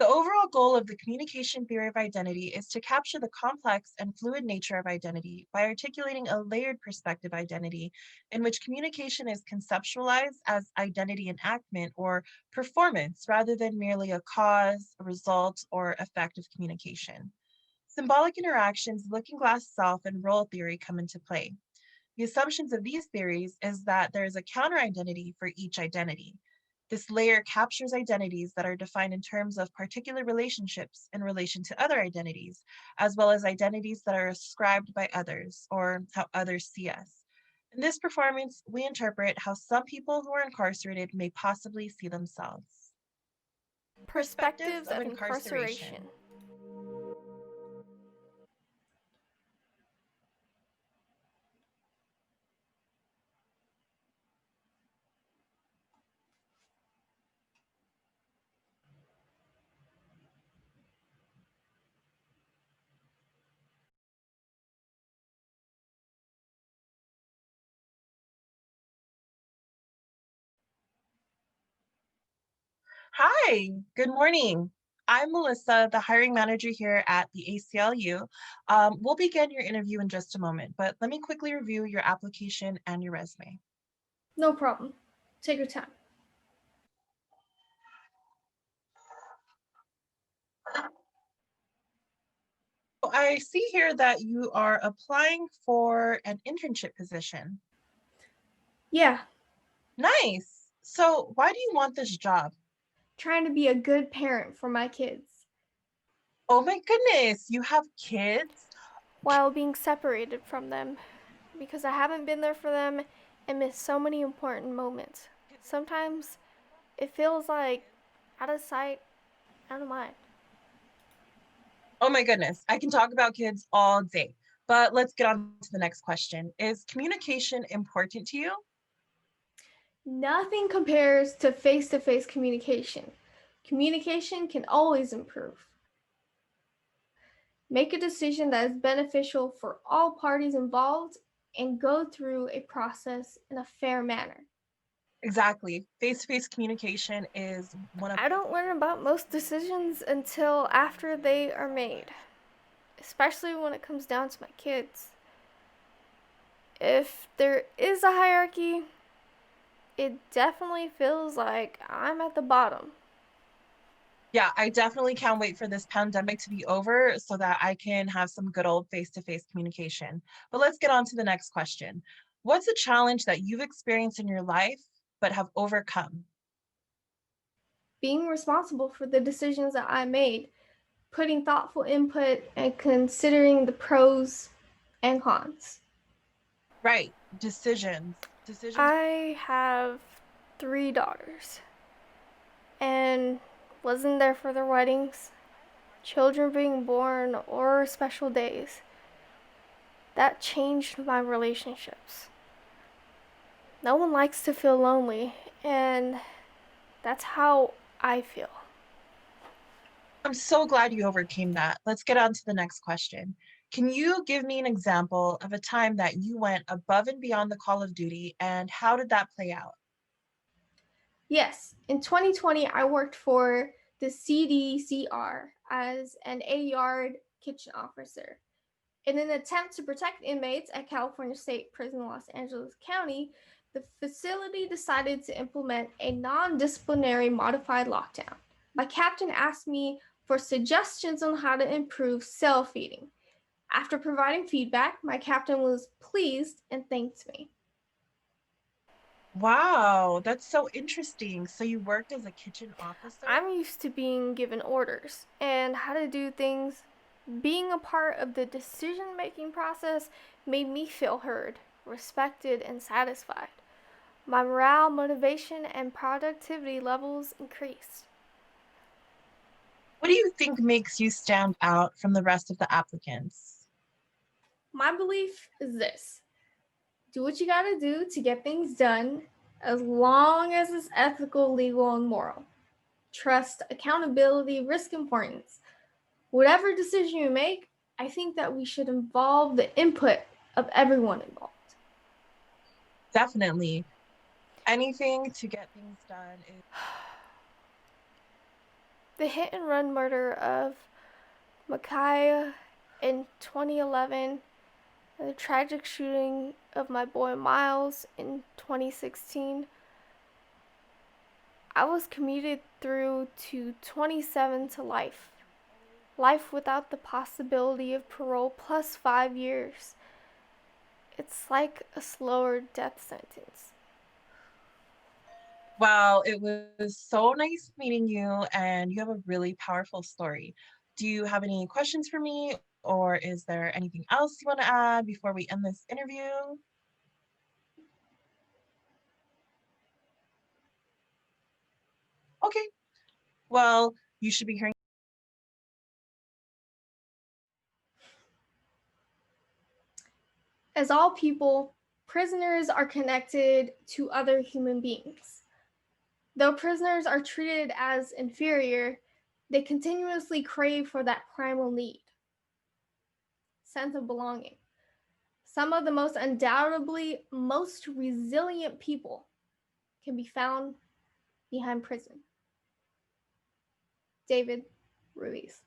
The overall goal of the communication theory of identity is to capture the complex and fluid nature of identity by articulating a layered perspective identity in which communication is conceptualized as identity enactment or performance rather than merely a cause, a result, or effect of communication. Symbolic interactions, looking glass self, and role theory come into play. The assumptions of these theories is that there is a counter identity for each identity. This layer captures identities that are defined in terms of particular relationships in relation to other identities, as well as identities that are ascribed by others or how others see us. In this performance, we interpret how some people who are incarcerated may possibly see themselves. Perspectives Perspectives of of incarceration. incarceration. Hi, good morning. I'm Melissa, the hiring manager here at the ACLU. We'll begin your interview in just a moment, but let me quickly review your application and your resume. No problem. Take your time. So I see here that you are applying for an internship position. Yeah, Nice. So why do you want this job? trying to be a good parent for my kids Oh my goodness, you have kids? while being separated from them because I haven't been there for them and missed so many important moments. Sometimes it feels like out of sight, out of mind. Oh my goodness, I can talk about kids all day, but let's get on to the next question. Is communication important to you? Nothing compares to face communication. Communication can always improve. Make a decision that is beneficial for all parties involved and go through a process in a fair manner. Exactly. Face-to-face communication is one of I don't learn about most decisions until after they are made, especially when it comes down to my kids. If there is a hierarchy, it definitely feels like I'm at the bottom. Yeah, I definitely can't wait for this pandemic to be over so that I can have some good old face-to-face communication. But let's get on to the next question. What's a challenge that you've experienced in your life but have overcome? Being responsible for the decisions that I made, putting thoughtful input, and considering the pros and cons. Right, decisions. Decisions. I have 3 daughters and wasn't there for their weddings, children being born, or special days. That changed my relationships. No one likes to feel lonely, and that's how I feel. I'm so glad you overcame that. Let's get on to the next question. Can you give me an example of a time that you went above and beyond the call of duty and how did that play out? Yes, in 2020, I worked for the CDCR as an 80-yard kitchen officer. In an attempt to protect inmates at California State Prison, Los Angeles County, the facility decided to implement a non disciplinary modified lockdown. My captain asked me for suggestions on how to improve cell feeding. After providing feedback, my captain was pleased and thanked me. Wow, that's so interesting. So you worked as a kitchen officer? I'm used to being given orders and how to do things. Being a part of the decision making process made me feel heard, respected, and satisfied. My morale, motivation, and productivity levels increased. What do you think makes you stand out from the rest of the applicants? My belief is this: do what you gotta do to get things done, as long as it's ethical, legal, and moral. Trust, accountability, risk importance. Whatever decision you make, I think that we should involve the input of everyone involved. Definitely. Anything to get things done is the hit and run murder of Micaiah in 2011, and the tragic shooting of my boy Miles in 2016, I was commuted through to 27 to life. Life without the possibility of parole plus 5 years. It's like a slower death sentence. Wow, it was so nice meeting you, and you have a really powerful story. Do you have any questions for me, or is there anything else you want to add before we end this interview? Okay, well, you should be hearing. As all people, prisoners are connected to other human beings. Though prisoners are treated as inferior, they continuously crave for that primal need, sense of belonging. Some of the most undoubtedly most resilient people can be found behind prison. David Ruiz.